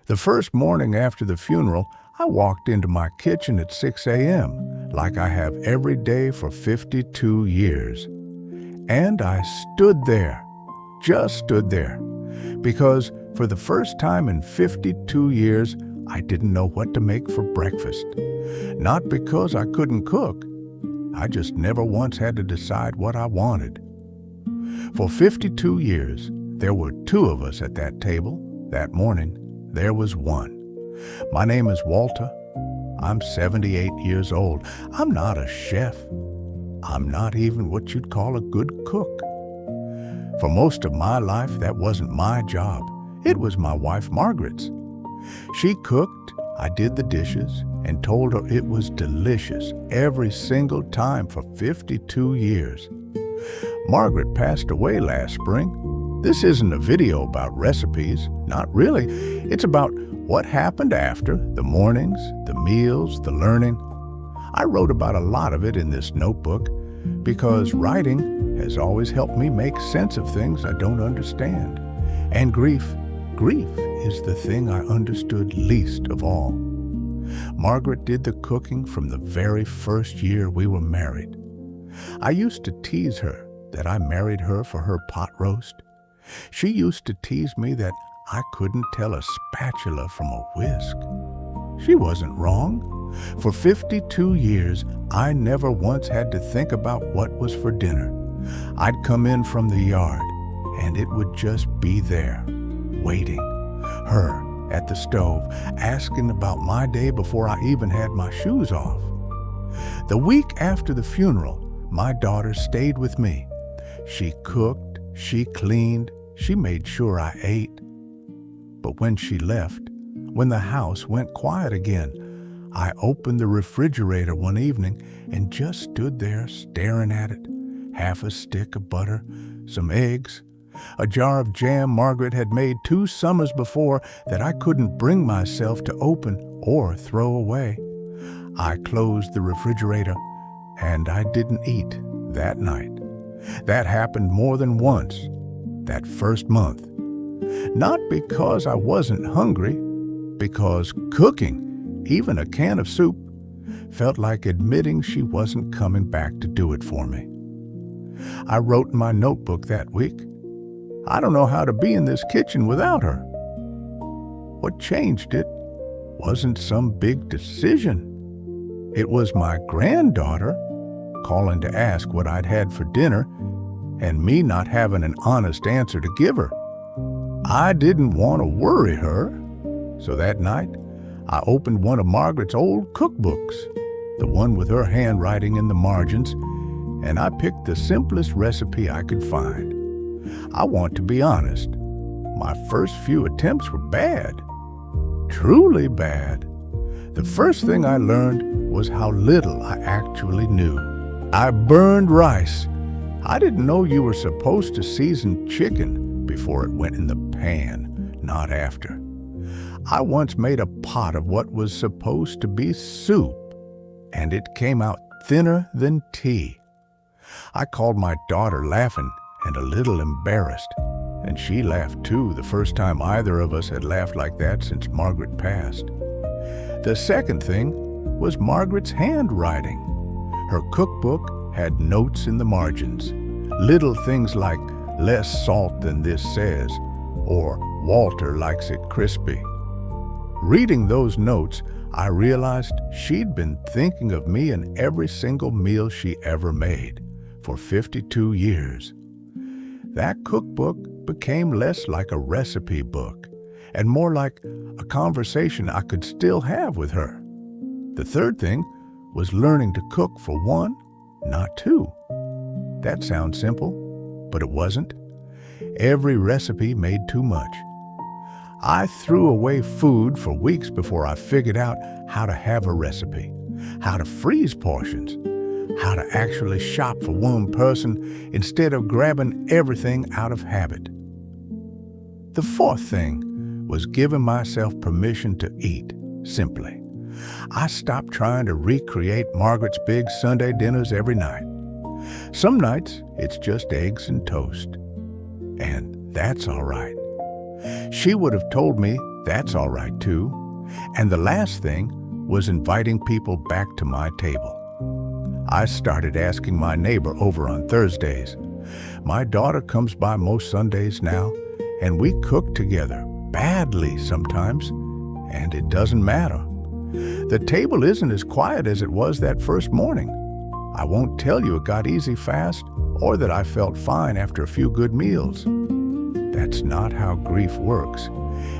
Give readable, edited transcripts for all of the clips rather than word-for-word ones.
The first morning after the funeral, I walked into my kitchen at 6 a.m., like I have every day for 52 years. And I stood there, just stood there, because for the first time in 52 years, I didn't know what to make for breakfast. Not because I couldn't cook. I just never once had to decide what I wanted. For 52 years, there were two of us at that table. That morning, there was one. My name is Walter. I'm 78 years old. I'm not a chef. I'm not even what you'd call a good cook. For most of my life, that wasn't my job. It was my wife Margaret's. She cooked, I did the dishes, and told her it was delicious every single time for 52 years. Margaret passed away last spring. This isn't a video about recipes, not really. It's about what happened after, the mornings, the meals, the learning. I wrote about a lot of it in this notebook because writing has always helped me make sense of things I don't understand. And grief is the thing I understood least of all. Margaret did the cooking from the very first year we were married. I used to tease her that I married her for her pot roast. She used to tease me that I couldn't tell a spatula from a whisk. She wasn't wrong. For 52 years, I never once had to think about what was for dinner. I'd come in from the yard, and it would just be there, waiting. Her at the stove, asking about my day before I even had my shoes off. The week after the funeral, my daughter stayed with me. She cooked, she cleaned, she made sure I ate. But when she left, when the house went quiet again, I opened the refrigerator one evening and just stood there staring at it. Half a stick of butter, some eggs, a jar of jam Margaret had made 2 summers before that I couldn't bring myself to open or throw away. I closed the refrigerator and I didn't eat that night. That happened more than once, that first month. Not because I wasn't hungry, because cooking, even a can of soup, felt like admitting she wasn't coming back to do it for me. I wrote in my notebook that week, I don't know how to be in this kitchen without her. What changed it wasn't some big decision. It was my granddaughter calling to ask what I'd had for dinner and me not having an honest answer to give her. I didn't want to worry her, so that night I opened one of Margaret's old cookbooks, the one with her handwriting in the margins, and I picked the simplest recipe I could find. I want to be honest, my first few attempts were bad, truly bad. The first thing I learned was how little I actually knew. I burned rice. I didn't know you were supposed to season chicken before it went in the pan, not after. I once made a pot of what was supposed to be soup, and it came out thinner than tea. I called my daughter laughing and a little embarrassed, and she laughed too, the first time either of us had laughed like that since Margaret passed. The second thing was Margaret's handwriting. Her cookbook had notes in the margins, little things like less salt than this says, or Walter likes it crispy. Reading those notes, I realized she'd been thinking of me in every single meal she ever made for 52 years. That cookbook became less like a recipe book and more like a conversation I could still have with her. The third thing was learning to cook for one, not two. That sounds simple, but it wasn't. Every recipe made too much. I threw away food for weeks before I figured out how to have a recipe, how to freeze portions, how to actually shop for one person instead of grabbing everything out of habit. The fourth thing was giving myself permission to eat, simply. I stopped trying to recreate Margaret's big Sunday dinners every night. Some nights, it's just eggs and toast. And that's all right. She would have told me That's all right too. And the last thing was inviting people back to my table. I started asking my neighbor over on Thursdays. My daughter comes by most Sundays now, and we cook together, badly sometimes, and it doesn't matter. The table isn't as quiet as it was that first morning. I won't tell you it got easy fast or that I felt fine after a few good meals. That's not how grief works,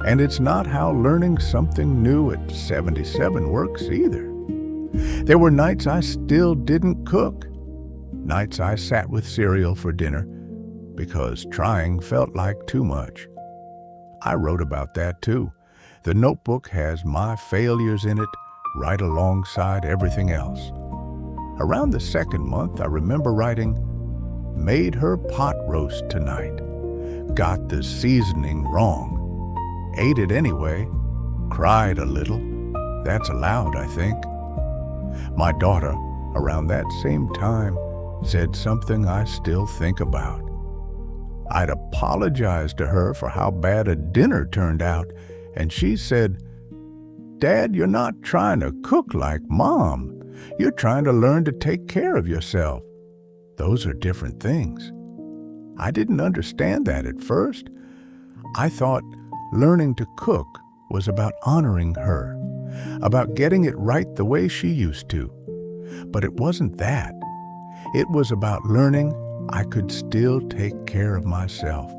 and it's not how learning something new at 77 works either. There were nights I still didn't cook, nights I sat with cereal for dinner because trying felt like too much. I wrote about that too. The notebook has my failures in it right alongside everything else. Around the second month, I remember writing, "Made her pot roast tonight. Got the seasoning wrong. Ate it anyway. Cried a little. That's allowed, I think." My daughter, around that same time, said something I still think about. I'd apologized to her for how bad a dinner turned out, and she said, "Dad, you're not trying to cook like Mom. You're trying to learn to take care of yourself. Those are different things." I didn't understand that at first. I thought learning to cook was about honoring her, about getting it right the way she used to. But it wasn't that. It was about learning I could still take care of myself,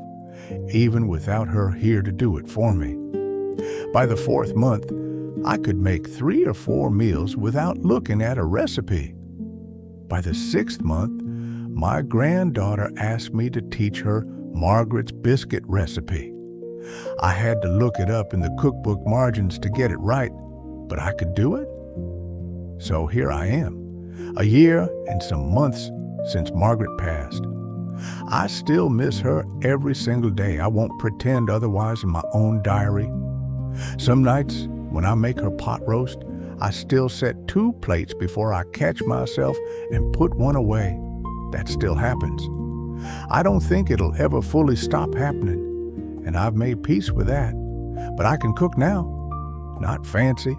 even without her here to do it for me. By the fourth month, I could make 3 or 4 meals without looking at a recipe. By the 6th month, my granddaughter asked me to teach her Margaret's biscuit recipe. I had to look it up in the cookbook margins to get it right, but I could do it. So here I am, a year and some months since Margaret passed. I still miss her every single day. I won't pretend otherwise in my own diary. Some nights, when I make her pot roast, I still set 2 plates before I catch myself and put one away. That still happens. I don't think it'll ever fully stop happening, and I've made peace with that. But I can cook now. Not fancy,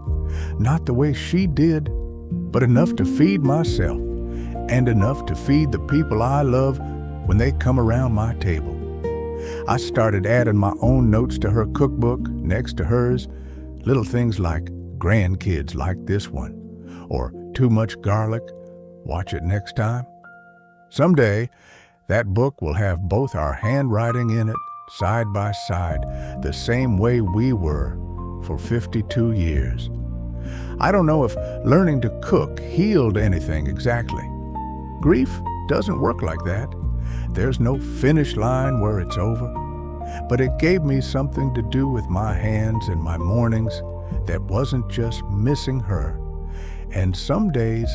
not the way she did, but enough to feed myself and enough to feed the people I love when they come around my table. I started adding my own notes to her cookbook next to hers, little things like "grandkids like this one," or "too much garlic, watch it next time." Someday, that book will have both our handwriting in it, side by side, the same way we were for 52 years. I don't know if learning to cook healed anything exactly. Grief doesn't work like that. There's no finish line where it's over. But it gave me something to do with my hands and my mornings that wasn't just missing her. And some days,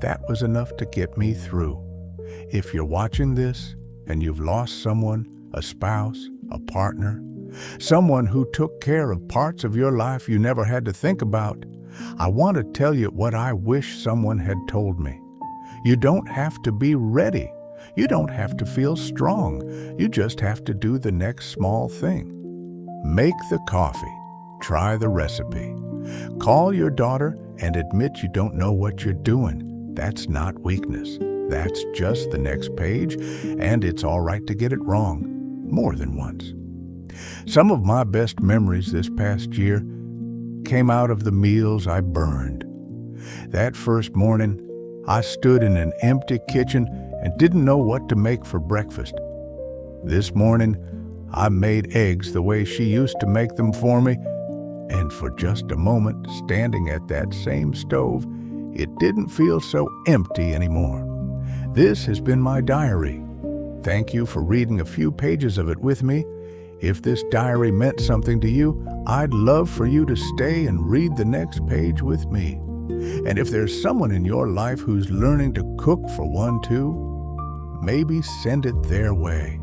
that was enough to get me through. If you're watching this and you've lost someone, a spouse, a partner, someone who took care of parts of your life you never had to think about, I want to tell you what I wish someone had told me. You don't have to be ready. You don't have to feel strong. You just have to do the next small thing. Make the coffee. Try the recipe. Call your daughter and admit you don't know what you're doing. That's not weakness. That's just the next page, and it's all right to get it wrong more than once. Some of my best memories this past year came out of the meals I burned. That first morning, I stood in an empty kitchen and didn't know what to make for breakfast. This morning, I made eggs the way she used to make them for me, and for just a moment, standing at that same stove, it didn't feel so empty anymore. This has been my diary. Thank you for reading a few pages of it with me. If this diary meant something to you, I'd love for you to stay and read the next page with me. And if there's someone in your life who's learning to cook for one too, maybe send it their way.